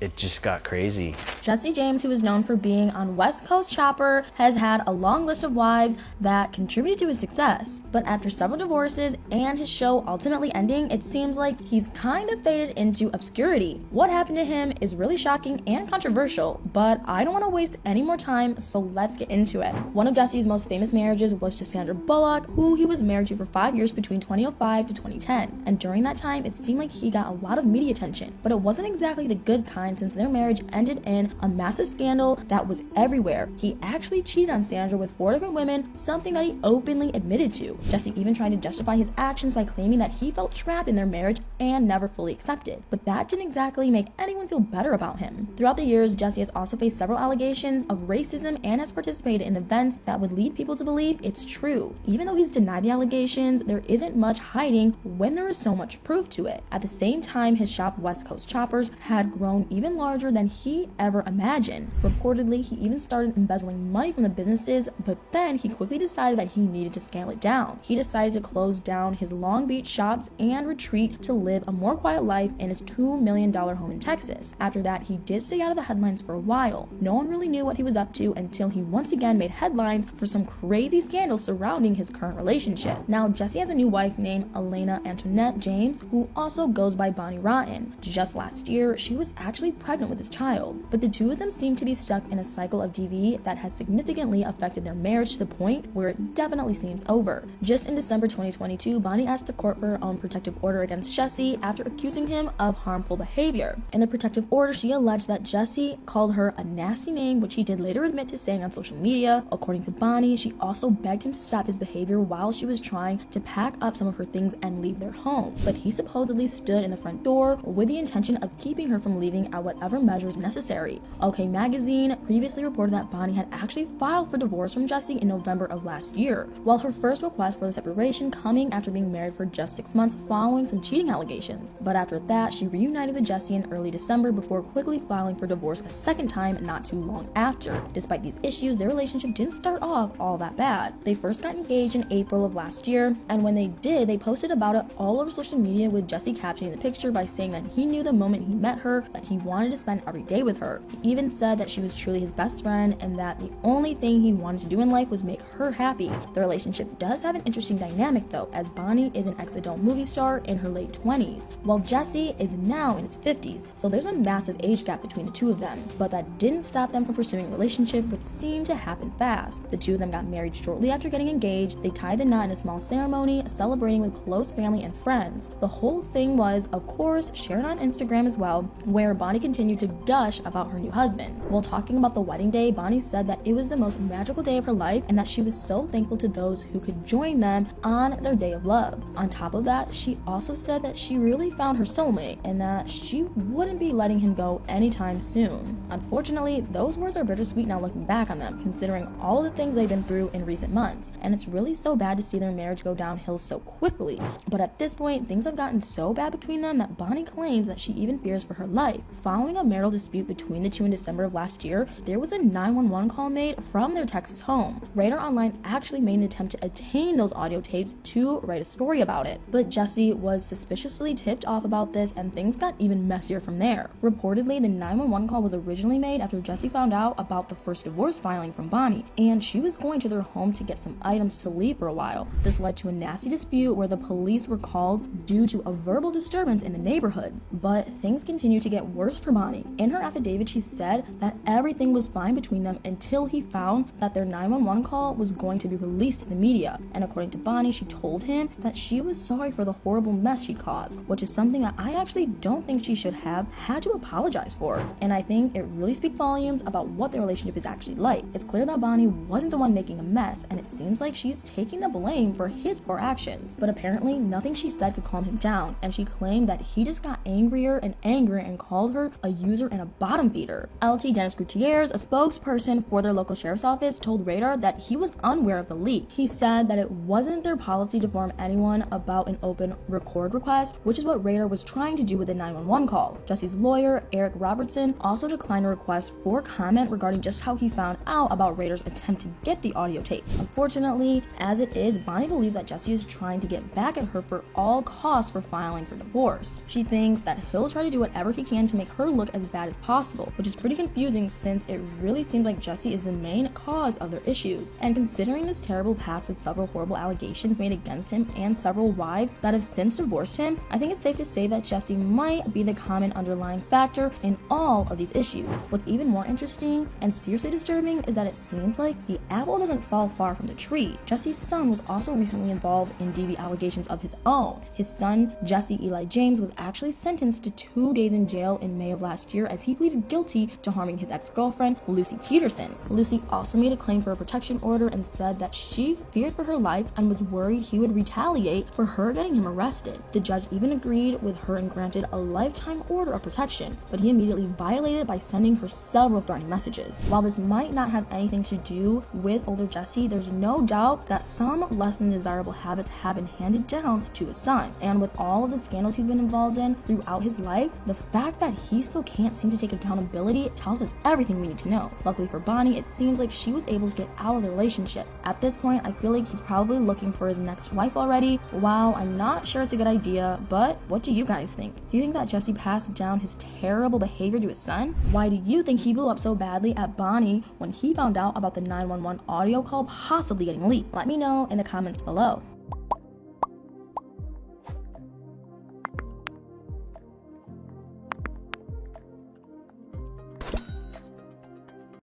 it just got crazy. Jesse James, who is known for being on West Coast Chopper, has had a long list of wives that contributed to his success. But after several divorces and his show ultimately ending, it seems like he's kind of faded into obscurity. What happened to him is really shocking and controversial, but I don't want to waste any more time, so let's get into it. One of Jesse's most famous marriages was to Sandra Bullock, who he was married to for 5 years between 2005 to 2010. And during that time, it seemed like he got a lot of media attention, but it wasn't exactly the good kind, since their marriage ended in a massive scandal that was everywhere. He actually cheated on Sandra with 4 different women, something that he openly admitted to. Jesse even tried to justify his actions by claiming that he felt trapped in their marriage and never fully accepted. But that didn't exactly make anyone feel better about him. Throughout the years, Jesse has also faced several allegations of racism and has participated in events that would lead people to believe it's true. Even though he's denied the allegations, there isn't much hiding when there is so much proof to it. At the same time, his shop West Coast Choppers had grown even larger than he ever imagined. Reportedly, he even started embezzling money from the businesses, but then he quickly decided that he needed to scale it down. He decided to close down his Long Beach shops and retreat to live a more quiet life in his $2 million home in Texas. After that, he did stay out of the headlines for a while. No one really knew what he was up to until he once again made headlines for some crazy scandal surrounding his current relationship. Now, Jesse has a new wife named Elena Antoinette James, who also goes by Bonnie Rotten. Just last year, she was actually pregnant with his child, but the two of them seem to be stuck in a cycle of DV that has significantly affected their marriage to the point where it definitely seems over. Just in December 2022, Bonnie asked the court for her own protective order against Jesse after accusing him of harmful behavior. In the protective order, she alleged that Jesse called her a nasty name, which he did later admit to saying on social media. According to Bonnie, she also begged him to stop his behavior while she was trying to pack up some of her things and leave their home, but he supposedly stood in the front door with the intention of keeping her from leaving at whatever measures necessary. OK Magazine previously reported that Bonnie had actually filed for divorce from Jesse in November of last year, while her first request for the separation coming after being married for just 6 months following some cheating allegations. But after that, she reunited with Jesse in early December before quickly filing for divorce a second time not too long after. Despite these issues, their relationship didn't start off all that bad. They first got engaged in April of last year, and when they did, they posted about it all over social media, with Jesse captioning the picture by saying that he knew the moment he met her that he wanted to spend every day with her. He even said that she was truly his best friend and that the only thing he wanted to do in life was make her happy. The relationship does have an interesting dynamic though, as Bonnie is an ex-adult movie star in her late 20s, while Jesse is now in his 50s, so there's a massive age gap between the two of them. But that didn't stop them from pursuing a relationship, which seemed to happen fast. The two of them got married shortly after getting engaged. They tied the knot in a small ceremony, celebrating with close family and friends. The whole thing was, of course, shared on Instagram as well, where Bonnie continued to gush about her new husband. While talking about the wedding day, Bonnie said that it was the most magical day of her life and that she was so thankful to those who could join them on their day of love. On top of that, she also said that she really found her soulmate and that she wouldn't be letting him go anytime soon. Unfortunately, those words are bittersweet now looking back on them, considering all the things they've been through in recent months, and it's really so bad to see their marriage go downhill so quickly. But at this point, things have gotten so bad between them that Bonnie claims that she even fears for her life. Following a marital dispute between the two in December of last year, there was a 911 call made from their Texas home. Radar Online actually made an attempt to obtain those audio tapes to write a story about it, but Jesse was suspiciously tipped off about this and things got even messier from there. Reportedly, the 911 call was originally made after Jesse found out about the first divorce filing from Bonnie, and she was going to their home to get some items to leave for a while. This led to a nasty dispute where the police were called due to a verbal disturbance in the neighborhood. But things continued to get worse for Bonnie. In her affidavit, she said that everything was fine between them until he found that their 911 call was going to be released to the media. And according to Bonnie, she told him that she was sorry for the horrible mess she caused, which is something that I actually don't think she should have had to apologize for. And I think it really speaks volumes about what their relationship is actually like. It's clear that Bonnie wasn't the one making a mess, and it seems like she's taking the blame for his poor actions. But apparently, nothing she said could calm him down, and she claimed that he just got angrier and angrier and called her a user and a bottom feeder. LT Dennis Gutierrez, a spokesperson for their local sheriff's office, told Radar that he was unaware of the leak. He said that it wasn't their policy to inform anyone about an open record request, request, which is what Rader was trying to do with the 911 call. Jesse's lawyer, Eric Robertson, also declined a request for comment regarding just how he found out about Rader's attempt to get the audio tape. Unfortunately, as it is, Bonnie believes that Jesse is trying to get back at her for all costs for filing for divorce. She thinks that he'll try to do whatever he can to make her look as bad as possible, which is pretty confusing since it really seems like Jesse is the main cause of their issues. And considering his terrible past with several horrible allegations made against him and several wives that have since divorced him, I think it's safe to say that Jesse might be the common underlying factor in all of these issues. What's even more interesting and seriously disturbing is that it seems like the apple doesn't fall far from the tree. Jesse's son was also recently involved in DV allegations of his own. His son, Jesse Eli James, was actually sentenced to 2 days in jail in May of last year as he pleaded guilty to harming his ex-girlfriend, Lucy Peterson. Lucy also made a claim for a protection order and said that she feared for her life and was worried he would retaliate for her getting him arrested. The judge even agreed with her and granted a lifetime order of protection, but he immediately violated it by sending her several threatening messages. While this might not have anything to do with older Jesse, there's no doubt that some less than desirable habits have been handed down to his son. And with all of the scandals he's been involved in throughout his life, the fact that he still can't seem to take accountability tells us everything we need to know. Luckily for Bonnie, it seems like she was able to get out of the relationship. At this point, I feel like he's probably looking for his next wife already. Wow, I'm not sure it's a good idea, but what do you guys think? Do you think that Jesse passed down his terrible behavior to his son? Why do you think he blew up so badly at Bonnie when he found out about the 911 audio call possibly getting leaked? Let me know in the comments below.